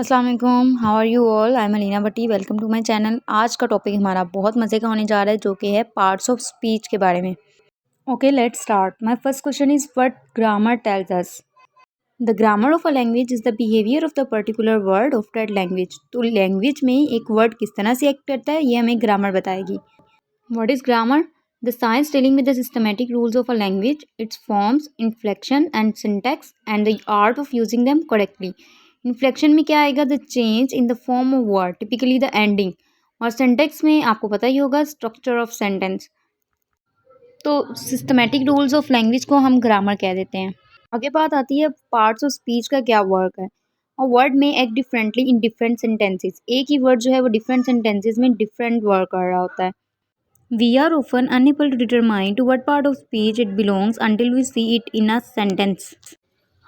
अस्सलाम वालेकुम, how are you all. I am Alina Bhatti, welcome to my channel. आज का टॉपिक हमारा बहुत मज़े का होने जा रहा है, जो कि है पार्ट्स ऑफ स्पीच के बारे में। Okay, let's start. My first question is what grammar tells us. The grammar of a language is the behaviour of the particular word of that language. तो लैंग्वेज में एक वर्ड किस तरह से act करता है, ये हमें ग्रामर बताएगी। What is grammar? The science dealing with the systematic rules of a language, its forms, inflection and syntax, and the art of using them correctly. Inflection में क्या आएगा? The change in the form of word, typically the ending. और syntax में आपको पता ही होगा structure of sentence. तो systematic rules of language को हम grammar कह देते हैं। आगे बात आती है parts of speech का क्या work है। और वर्ड में act differently in different sentences. एक ही वर्ड जो है वो डिफरेंट सेंटेंसेस में डिफरेंट वर्क कर रहा होता है। We are often unable to determine to what part of speech it belongs until we see it in a sentence.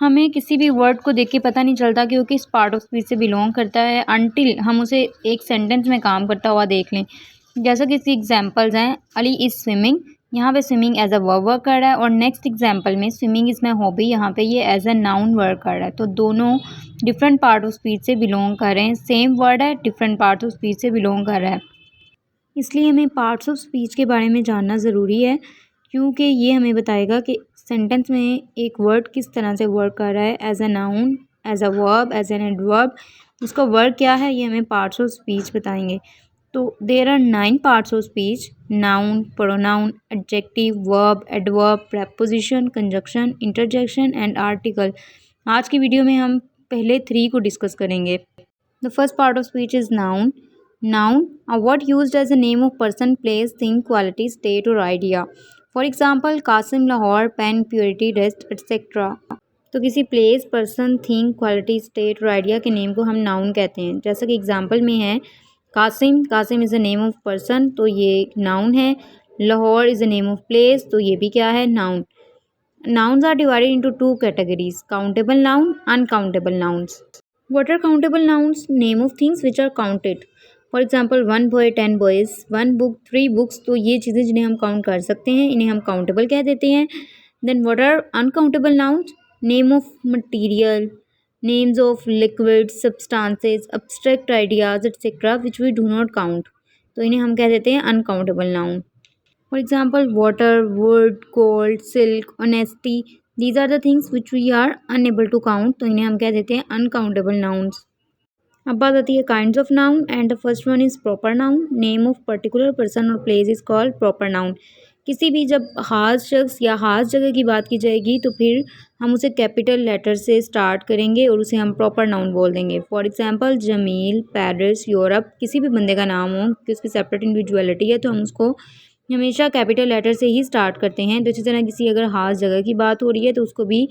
हमें किसी भी वर्ड को देख के पता नहीं चलता कि वो किस पार्ट ऑफ स्पीच से बिलोंग करता है अनटिल हम उसे एक सेंटेंस में काम करता हुआ देख लें। जैसा कि इसकी एग्जांपल्स हैं, अली इज़ स्विमिंग, यहाँ पे swimming as a verb work कर रहा है, और नेक्स्ट एग्जांपल में स्विमिंग इज़ माई हॉबी, यहाँ पे ये एज अ नाउन वर्क कर रहा है। तो दोनों डिफरेंट पार्ट ऑफ स्पीच से बिलोंग कर रहे हैं। सेम वर्ड है, डिफरेंट पार्ट ऑफ स्पीच से बिलोंग कर रहा है। इसलिए हमें पार्ट्स ऑफ स्पीच के बारे में जानना ज़रूरी है, क्योंकि ये हमें बताएगा कि सेंटेंस में एक वर्ड किस तरह से वर्क कर रहा है, as a noun, as a verb, as an adverb. उसका वर्क क्या है, ये हमें पार्ट्स ऑफ स्पीच बताएंगे। तो there are 9 parts of speech: noun, pronoun, adjective, verb, adverb, preposition, conjunction, interjection and article. आज की वीडियो में हम पहले 3 को डिस्कस करेंगे। The first part of speech is noun. Noun, a word used as a name of person, place, thing, quality, state or idea. For example, Qasim, Lahore, pen, purity, rest, etc. तो किसी place, person, thing, quality, state और idea के name को हम noun कहते हैं। जैसा कि एग्जांपल में है Qasim, Qasim is a name of person, तो ये नाउन है। Lahore is a name of place, तो ये भी क्या है, noun. Nouns are divided into 2 categories: countable noun, uncountable nouns. What are countable nouns? Name of things which are counted. For example 1 boy 10 boys, 1 book 3 books। तो ये चीज़ें जिन्हें हम काउंट कर सकते हैं, इन्हें हम काउंटेबल कह देते हैं। Then what are uncountable nouns? Name of material, names of liquid, substances, abstract ideas etcetera which we do not count, तो इन्हें हम कह देते हैं uncountable noun. For example water, wood, gold, silk, honesty, these are the things which we are unable to count, तो इन्हें हम कह देते हैं अनकाउंटेबल नाउन्स। अब बात आती है kinds of noun, and the first one is proper noun. Name of particular person और place is called proper noun. किसी भी जब खास शख्स या खास जगह की बात की जाएगी तो फिर हम उसे कैपिटल लेटर से स्टार्ट करेंगे और उसे हम प्रॉपर नाउन बोल देंगे। For example Jamil, Paris, Europe, किसी भी बंदे का नाम हो कि उसकी सेपरेट इंडिविजुअलिटी है, तो हम उसको हमेशा कैपिटल लेटर से ही स्टार्ट करते हैं। तो इसी तरह किसी अगर खास जगह की बात हो रही है तो उसको भी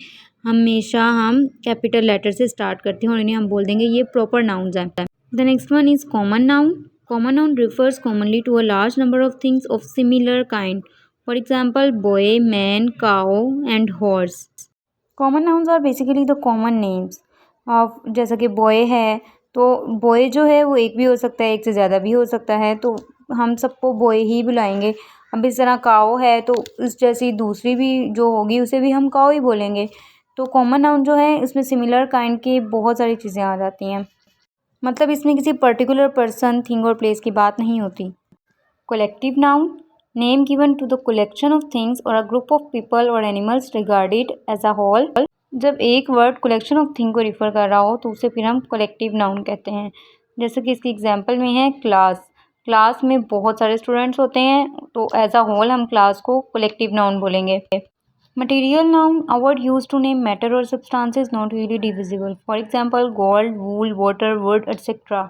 हमेशा हम कैपिटल लेटर से स्टार्ट करते हैं और इन्हें हम बोल देंगे ये प्रॉपर नाउन्स हैं। The next one is common noun. Common noun refers commonly to a large number of things of similar kind. For example, boy, man, cow and horse. Common nouns are basically the common names of, जैसा कि boy है तो boy जो है वो एक भी हो सकता है, एक से ज़्यादा भी हो सकता है, तो हम सबको boy ही बुलाएंगे। अब इस तरह काओ है तो इस जैसी दूसरी भी जो होगी उसे भी हम काओ ही बोलेंगे। तो कॉमन नाउन जो है इसमें सिमिलर काइंड की बहुत सारी चीज़ें आ जाती हैं, मतलब इसमें किसी पर्टिकुलर पर्सन, थिंग और प्लेस की बात नहीं होती। Collective noun, name given to the collection of things और अ ग्रुप ऑफ पीपल और animals regarded as a whole. जब एक वर्ड कलेक्शन ऑफ थिंग को रिफ़र कर रहा हो तो उसे फिर हम कलेक्टिव नाउन कहते हैं। जैसे कि इसकी एग्जांपल में है क्लास, क्लास में बहुत सारे स्टूडेंट्स होते हैं, तो एज अ होल हम क्लास को कलेक्टिव नाउन बोलेंगे। Material noun, a word used to name matter or substances not really divisible. For example, gold, wool, water, wood, etc.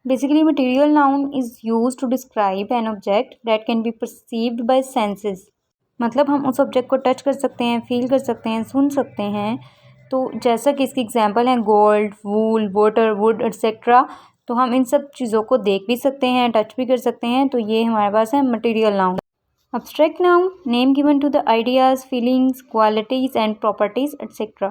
Basically, material noun is used to describe an object that can be perceived by senses. मतलब हम उस object को touch कर सकते हैं, feel कर सकते हैं, सुन सकते हैं। तो जैसा कि इसकी एग्जांपल है gold, wool, water, would etcetera, तो हम इन सब चीज़ों को देख भी सकते हैं, टच भी कर सकते हैं, तो ये हमारे पास है material noun. Abstract noun, name given to the ideas, feelings, qualities and properties etc.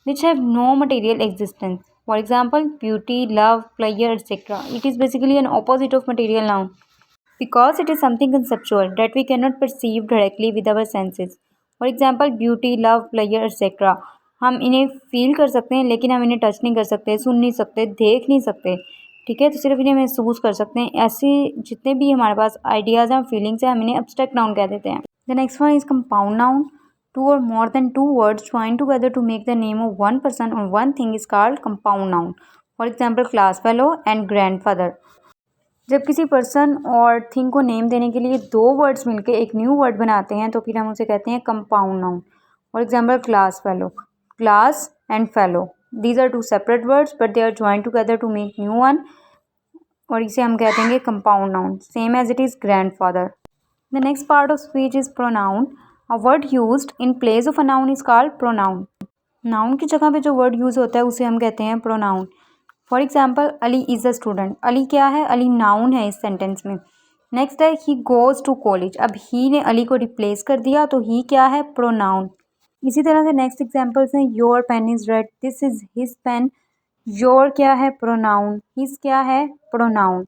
which have no material existence. For example, beauty, love, pleasure etc. It is basically an opposite of material noun because it is something conceptual that we cannot perceive directly with our senses. For example, beauty, love, pleasure etc. हम इन्हें feel कर सकते हैं लेकिन हम इन्हें touch नहीं कर सकते, सुन नहीं सकते, देख नहीं सकते, ठीक है। तो सिर्फ इन्हें महसूस कर सकते हैं। ऐसे जितने भी हमारे पास आइडियाज़ हैं, फीलिंग्स हैं, हम इन्हें एब्स्ट्रैक्ट नाउन कह देते हैं। The next one is compound noun. Two और more than two words join together to make the name of one person और one thing is called compound noun. For example class fellow and grandfather. जब किसी person और thing को name देने के लिए दो वर्ड्स मिलकर एक न्यू वर्ड बनाते हैं तो फिर हम उसे कहते हैं compound noun. For example class fellow, class and fellow, these are two separate words but they are join together to make new one, और इसे हम कह देंगे compound noun, same as it is grandfather. The next part of speech is pronoun. A word used in place of a noun is called pronoun. Noun की जगह पे जो word use होता है उसे हम कहते हैं pronoun. For example Ali is a student. Ali क्या है? अली नाउन है इस सेंटेंस में। नेक्स्ट है ही गोज़ टू कॉलेज। अब ही ने अली को रिप्लेस कर दिया तो ही क्या है? प्रोनाउन। इसी तरह से नेक्स्ट एग्जाम्पल्स हैं your pen is red, this is his pen. Your क्या है? प्रोनाउन। हिज क्या है? प्रोनाउन।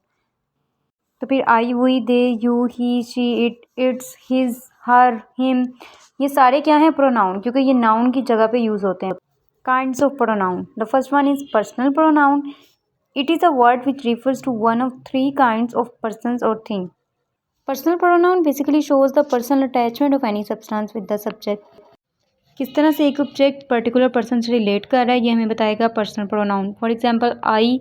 तो फिर I, we, they, you, he, she, it, its, his, her, him, ये सारे क्या हैं? प्रोनाउन, क्योंकि ये नाउन की जगह पे यूज़ होते हैं। Kinds of pronoun. The first one is personal pronoun. It is a word which refers to one of three kinds of persons or thing. Personal pronoun basically shows the personal attachment of any substance with the subject. किस तरह से एक object particular person से relate कर रहा है ये हमें बताएगा personal pronoun. For example I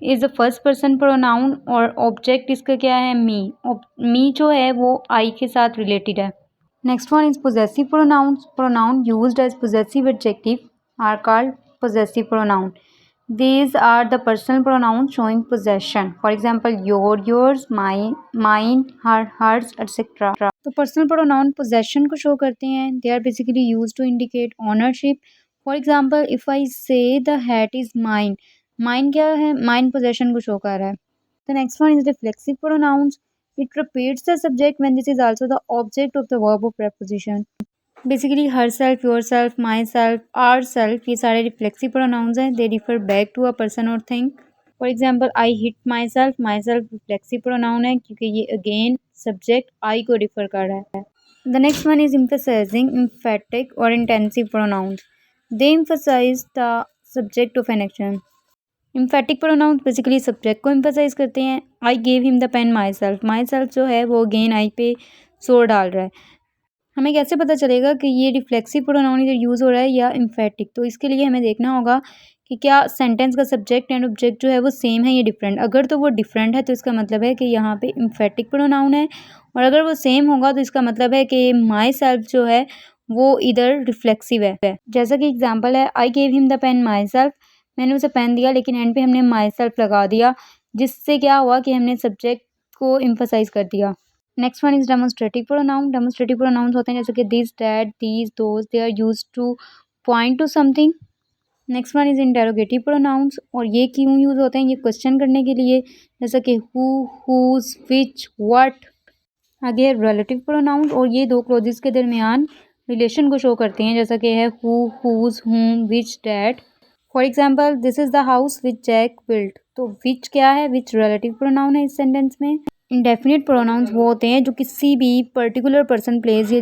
is the first person pronoun और ऑब्जेक्ट इसका क्या है? मी। मी जो है वो आई के साथ रिलेटेड है। Next one is possessive pronouns. Pronoun used as possessive adjective are called possessive pronoun. These are the personal pronouns showing possession. For example, your, yours, mine, her, hers, etc. तो personal pronoun possession को show करते हैं. They are basically used to indicate ownership. For example, if I say the hat is mine, mine क्या है? Mine possession को show कर रहा है. The next one is reflexive pronouns. It repeats the subject when this is also the object of the verb or preposition. Basically herself, yourself, myself, ourself, ये सारे reflexive pronouns हैं. They refer back to a person और thing. For example I hit myself reflexive pronoun है क्योंकि ये again subject I को refer कर रहा है. The next one is emphasising, emphatic और intensive pronouns. They emphasise the subject of an action. Emphatic pronouns basically subject को emphasise करते हैं. I gave him the pen myself जो है वो अगेन आई पे जोर डाल रहा है. हमें कैसे पता चलेगा कि ये रिफ्लेक्सिव प्रोनाउन इधर यूज़ हो रहा है या एम्फेटिक? तो इसके लिए हमें देखना होगा कि क्या सेंटेंस का सब्जेक्ट एंड ऑब्जेक्ट जो है वो सेम है या डिफरेंट. अगर तो वो डिफरेंट है तो इसका मतलब है कि यहाँ पे एम्फेटिक प्रोनाउन है, और अगर वो सेम होगा तो इसका मतलब है कि माई सेल्फ जो है वो इधर रिफ्लेक्सिव है. जैसा कि एग्जाम्पल है I gave him the pen myself, मैंने उसे पेन दिया लेकिन एंड पे हमने माई सेल्फ लगा दिया, जिससे क्या हुआ कि हमने सब्जेक्ट को एम्फसाइज कर दिया. Next one is demonstrative pronoun. Demonstrative pronouns होते हैं जैसे कि this, that, these, those. They are used to point to something. Next one is interrogative pronouns, और ये क्यों यूज़ होते हैं? ये क्वेश्चन करने के लिए, जैसा कि हु, हुज, विच, व्हाट. आगे रिलेटिव प्रोनाउंस, और ये दो क्लोजेस के दरमियान रिलेशन को शो करते हैं, जैसा कि है who, whose, whom, which, that. For example this is the house which Jack built. तो विच क्या है? विच रिलेटिव प्रोनाउन है इस सेंटेंस में. इंडेफिनिट प्रोनाउंस वो होते हैं जो किसी भी पर्टिकुलर पर्सन, प्लेस या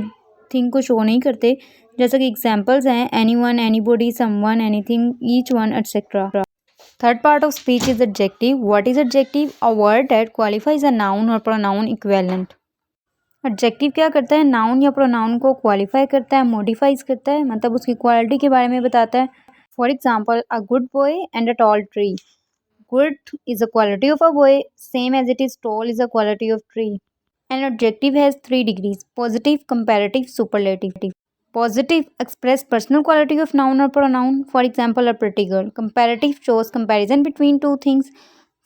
थिंग को शो नहीं करते, जैसा कि एग्जांपल्स हैं anyone, anybody, someone, anything, each one, etcetera. Third part of speech is adjective. What is adjective? A word that qualifies a noun और प्रोनाउन इक्विवेलेंट. एडजेक्टिव क्या करता है? नाउन या प्रोनाउन को क्वालिफाई करता है, मॉडिफाइज करता है, मतलब उसकी क्वालिटी के बारे में बताता है. For example a good boy and a tall tree. Good is a quality of a boy, same as it is tall is a quality of tree. An adjective has 3 degrees: positive, comparative, superlative. Positive express personal quality of noun or pronoun. For example, a pretty girl. Comparative shows comparison between two things.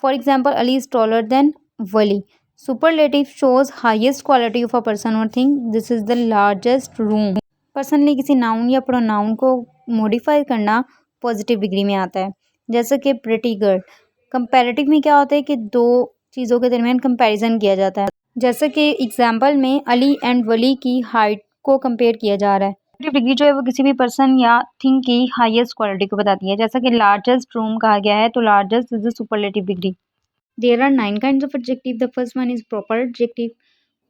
For example, Ali is taller than Wali. Superlative shows highest quality of a person or thing. This is the largest room. Personally किसी noun या pronoun को modify करना positive degree में आता है, जैसे कि pretty girl. Comparative में क्या होता है कि दो चीज़ों के दरमियान कंपैरिजन किया जाता है, जैसे कि एग्जांपल में अली एंड वली की हाइट को कंपेयर किया जा रहा है. पॉजिटिव डिग्री जो है वो किसी भी पर्सन या थिंग की हाईएस्ट क्वालिटी को बताती है, जैसा कि लार्जेस्ट रूम कहा गया है तो largest is the superlative degree. There are 9 kinds of adjective. The first one is proper adjective.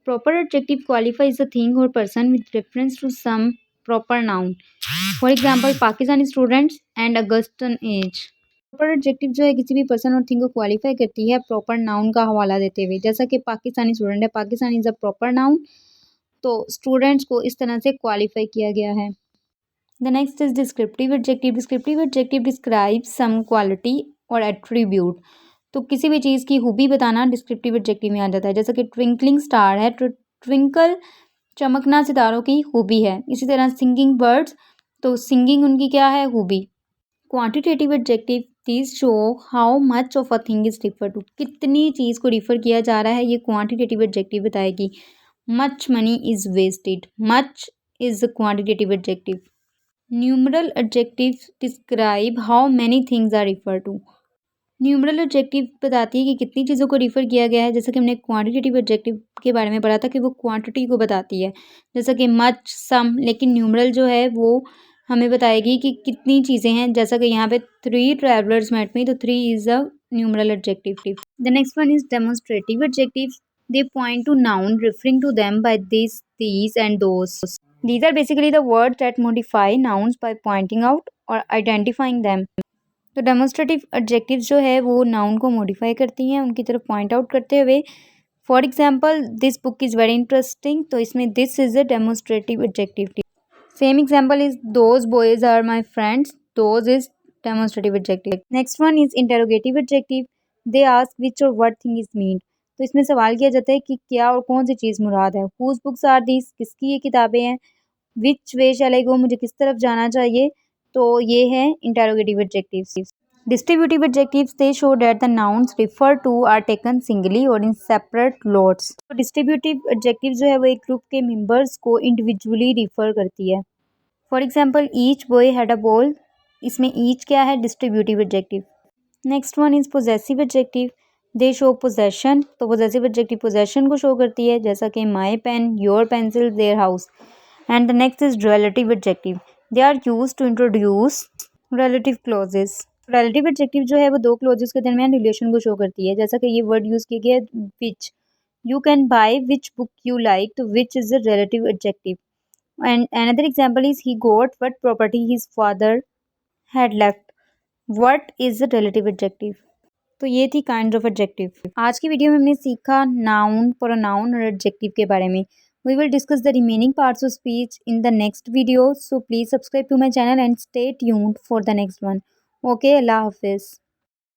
Proper adjective qualifies a thing or person with reference to some proper noun. For example Pakistani students and Augustan as. Proper adjective जो है किसी भी person और thing को qualify करती है proper noun का हवाला देते हुए, जैसा कि पाकिस्तानी स्टूडेंट है, Pakistan is a proper noun, तो स्टूडेंट्स को इस तरह से क्वालिफाई किया गया है। The next is descriptive adjective. Descriptive adjective describe some quality और एट्रीब्यूट। तो किसी भी चीज़ की खूबी बताना डिस्क्रिप्टिव एडजेक्टिव में आ जाता है, जैसा कि ट्विंकलिंग स्टार है, ट्विंकल चमकना सितारों की खूबी है। इसी तरह सिंगिंग बर्ड्स, तो सिंगिंग उनकी क्या है, खूबी। Quantitative adjective these show how much of a thing is refer to. कितनी चीज़ को रिफर किया जा रहा है ये क्वांटिटेटिव एडजेक्टिव बताएगी। Much money is wasted, much is quantitative adjective. Numeral adjective describe how many things are refer to. Numeral adjective बताती है कि कितनी चीज़ों को रिफ़र किया गया है, जैसा कि हमने क्वांटिटेटिव एडजेक्टिव के बारे में पढ़ा था कि वो क्वांटिटी को बताती है, जैसा कि मच, सम। लेकिन न्यूमरल जो है वो हमें बताएगी कि कितनी चीज़ें हैं, जैसा कि यहाँ पे 3 ट्रैवलर्स मेट मी, तो 3 is a numeral adjective. The next one is demonstrative adjective. They point to noun referring to them by this, these and those. These are basically the words that modify nouns by pointing out or identifying them. तो demonstrative adjectives जो है वो noun को modify करती हैं उनकी तरफ point out करते हुए। For example this book is very interesting, तो इसमें this is a demonstrative adjective. Same example is those boys are my friends, those is demonstrative adjective. Next one is interrogative adjective. They ask which और what thing is mean. तो इसमें सवाल किया जाता है कि क्या और कौन सी चीज़ मुराद है। हुज बुक्स आर दीज, किसकी ये किताबें हैं। विच वे शैल आई गो, मुझे किस तरफ जाना चाहिए। तो ये है interrogative adjectives. Distributive adjectives, they show that the nouns referred to are taken singly or in separate lots. तो डिस्ट्रीब्यूटिव एडजेक्टिव जो है वो एक ग्रुप के मेंबर्स को इंडिविजुअली रिफर करती है। For example each boy had a ball, इसमें ईच क्या है, distributive adjective. Next one is possessive adjective. They show possession, तो पोजेसिव एडजेक्टिव पोजेशन को शो करती है, जैसा कि my pen, your pencil, their house. And the next is relative adjective. They are use to introduce relative clauses. Relative adjective जो है वो दो क्लोजेस के दरमियान रिलेशन को शो करती है, जैसा कि ये वर्ड यूज किया गया है which. You can buy which book you like, तो which is a relative adjective. And another example is he got what property his father had left, what is a relative adjective. तो ये थी kind of adjective. आज की video में हमने सीखा noun, pronoun और एडजेक्टिव के बारे में। We will discuss the remaining parts of speech in the next video. So please subscribe to my channel and stay tuned for the next one. Okay, Allah Hafiz.